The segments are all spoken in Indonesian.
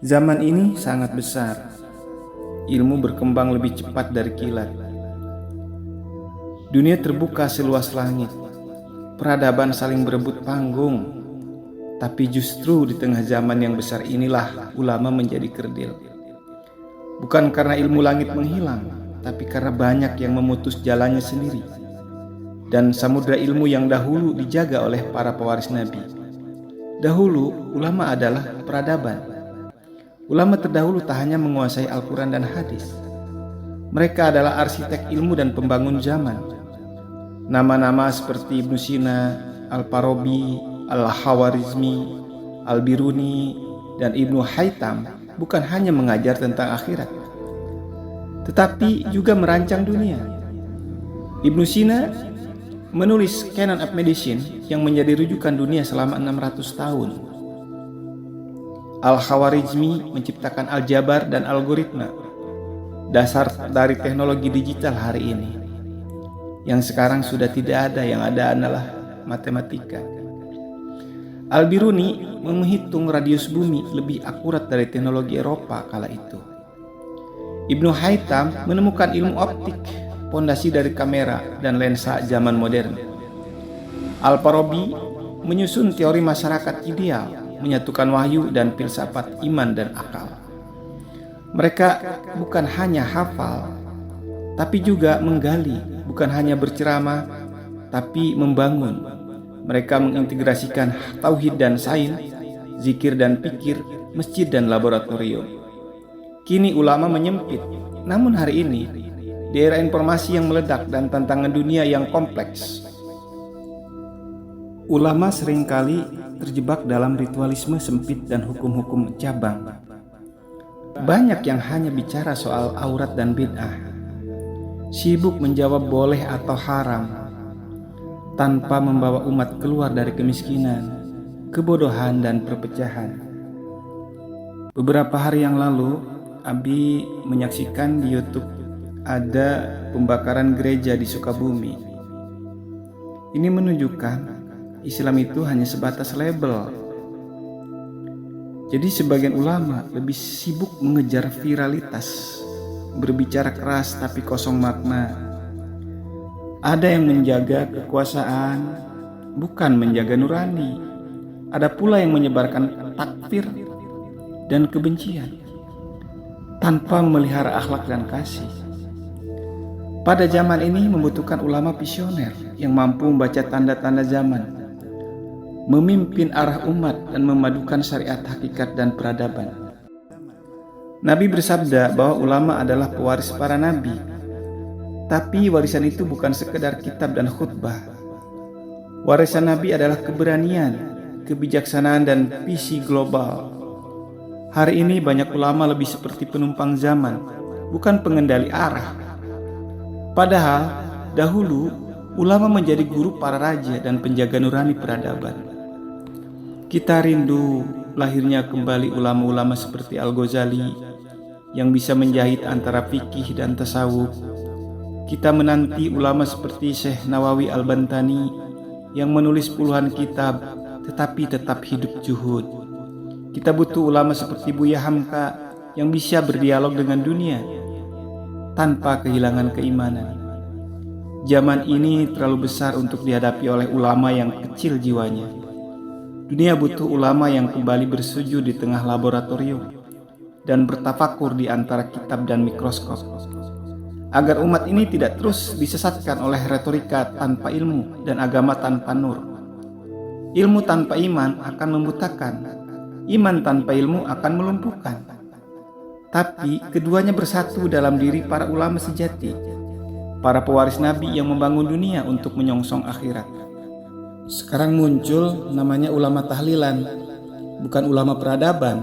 Zaman ini sangat besar. Ilmu berkembang lebih cepat dari kilat. Dunia terbuka seluas langit. Peradaban saling berebut panggung. Tapi justru di tengah zaman yang besar inilah ulama menjadi kerdil. Bukan karena ilmu langit menghilang, tapi karena banyak yang memutus jalannya sendiri. Dan samudra ilmu yang dahulu dijaga oleh para pewaris Nabi. Dahulu, ulama adalah peradaban. Ulama terdahulu tak hanya menguasai Al-Quran dan hadis. Mereka adalah arsitek ilmu dan pembangun zaman. Nama-nama seperti Ibnu Sina, Al-Farabi, Al-Khawarizmi, Al-Biruni, dan Ibnu Haytham bukan hanya mengajar tentang akhirat, tetapi juga merancang dunia. Ibnu Sina menulis Canon of Medicine yang menjadi rujukan dunia selama 600 tahun. Al-Khawarizmi menciptakan aljabar dan algoritma, dasar dari teknologi digital hari ini. Yang sekarang sudah tidak ada, yang ada adalah matematika. Al-Biruni menghitung radius bumi lebih akurat dari teknologi Eropa kala itu. Ibnu Haytham menemukan ilmu optik, pondasi dari kamera dan lensa zaman modern. Al-Farabi menyusun teori masyarakat ideal, menyatukan wahyu dan filsafat iman dan akal. Mereka bukan hanya hafal, tapi juga menggali, bukan hanya berceramah, tapi membangun. Mereka mengintegrasikan tauhid dan sains, zikir dan pikir, masjid dan laboratorium. Kini ulama menyempit, namun hari ini, di era informasi yang meledak dan tantangan dunia yang kompleks, ulama seringkali terjebak dalam ritualisme sempit dan hukum-hukum cabang. Banyak yang hanya bicara soal aurat dan bid'ah, sibuk menjawab boleh atau haram, tanpa membawa umat keluar dari kemiskinan, kebodohan, dan perpecahan. Beberapa hari yang lalu, Abi menyaksikan di YouTube ada pembakaran gereja di Sukabumi. Ini menunjukkan Islam itu hanya sebatas label. Jadi sebagian ulama lebih sibuk mengejar viralitas, berbicara keras tapi kosong makna. Ada yang menjaga kekuasaan, bukan menjaga nurani. Ada pula yang menyebarkan takfir dan kebencian, tanpa memelihara akhlak dan kasih. Pada zaman ini membutuhkan ulama visioner yang mampu membaca tanda-tanda zaman, memimpin arah umat dan memadukan syariat hakikat dan peradaban. Nabi bersabda bahwa ulama adalah pewaris para nabi. Tapi warisan itu bukan sekedar kitab dan khutbah. Warisan Nabi adalah keberanian, kebijaksanaan, dan visi global. Hari ini banyak ulama lebih seperti penumpang zaman, bukan pengendali arah. Padahal dahulu ulama menjadi guru para raja dan penjaga nurani peradaban. Kita rindu lahirnya kembali ulama-ulama seperti Al-Ghazali yang bisa menjahit antara fikih dan tasawuf. Kita menanti ulama seperti Syekh Nawawi Al-Bantani yang menulis puluhan kitab tetapi tetap hidup zuhud. Kita butuh ulama seperti Buya Hamka yang bisa berdialog dengan dunia tanpa kehilangan keimanan. Zaman ini terlalu besar untuk dihadapi oleh ulama yang kecil jiwanya. Dunia butuh ulama yang kembali bersujud di tengah laboratorium dan bertafakur di antara kitab dan mikroskop, agar umat ini tidak terus disesatkan oleh retorika tanpa ilmu dan agama tanpa nur. Ilmu tanpa iman akan membutakan, iman tanpa ilmu akan melumpuhkan. Tapi keduanya bersatu dalam diri para ulama sejati, para pewaris Nabi yang membangun dunia untuk menyongsong akhirat. Sekarang muncul namanya ulama tahlilan, bukan ulama peradaban.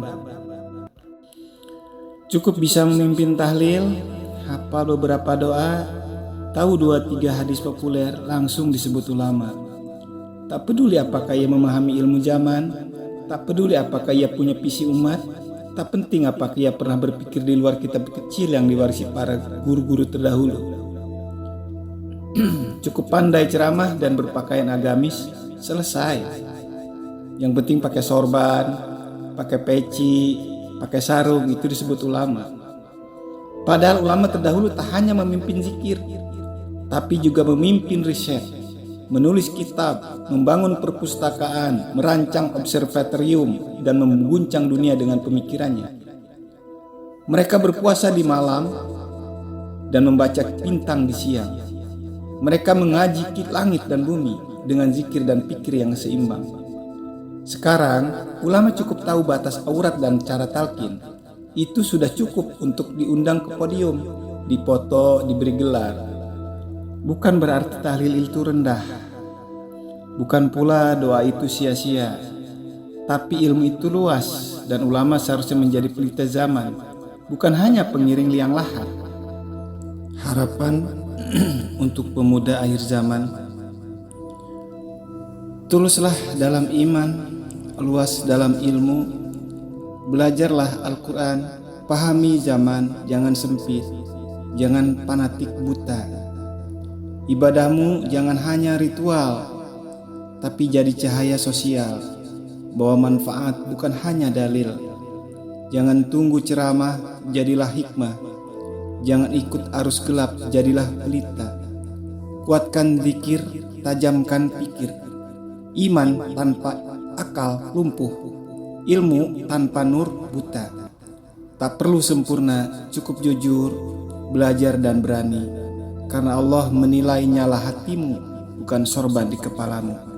Cukup bisa memimpin tahlil, hafal beberapa doa, tahu 2-3 hadis populer, langsung disebut ulama. Tak peduli apakah ia memahami ilmu zaman, tak peduli apakah ia punya visi umat, tak penting apakah ia pernah berpikir di luar kitab kecil yang diwarisi para guru-guru terdahulu. Cukup pandai ceramah dan berpakaian agamis, selesai. Yang penting pakai sorban, pakai peci, pakai sarung, itu disebut ulama. Padahal ulama terdahulu tak hanya memimpin zikir, tapi juga memimpin riset, menulis kitab, membangun perpustakaan, merancang observatorium, dan mengguncang dunia dengan pemikirannya. Mereka berpuasa di malam dan membaca bintang di siang. Mereka mengaji langit dan bumi dengan zikir dan pikir yang seimbang. Sekarang, ulama cukup tahu batas aurat dan cara talqin. Itu sudah cukup untuk diundang ke podium, dipoto, diberi gelar. Bukan berarti tahlil itu rendah. Bukan pula doa itu sia-sia. Tapi ilmu itu luas dan ulama seharusnya menjadi pelita zaman, bukan hanya pengiring liang lahat. Harapan untuk pemuda akhir zaman: tuluslah dalam iman, luas dalam ilmu, belajarlah Al-Quran, pahami zaman, jangan sempit, jangan fanatik buta. Ibadahmu jangan hanya ritual, tapi jadi cahaya sosial, bawa manfaat bukan hanya dalil. Jangan tunggu ceramah, jadilah hikmah. Jangan ikut arus gelap, jadilah pelita. Kuatkan zikir, tajamkan pikir. Iman tanpa akal lumpuh, ilmu tanpa nur buta. Tak perlu sempurna, cukup jujur, belajar dan berani. Karena Allah menilai nyala hatimu, bukan sorban di kepalamu.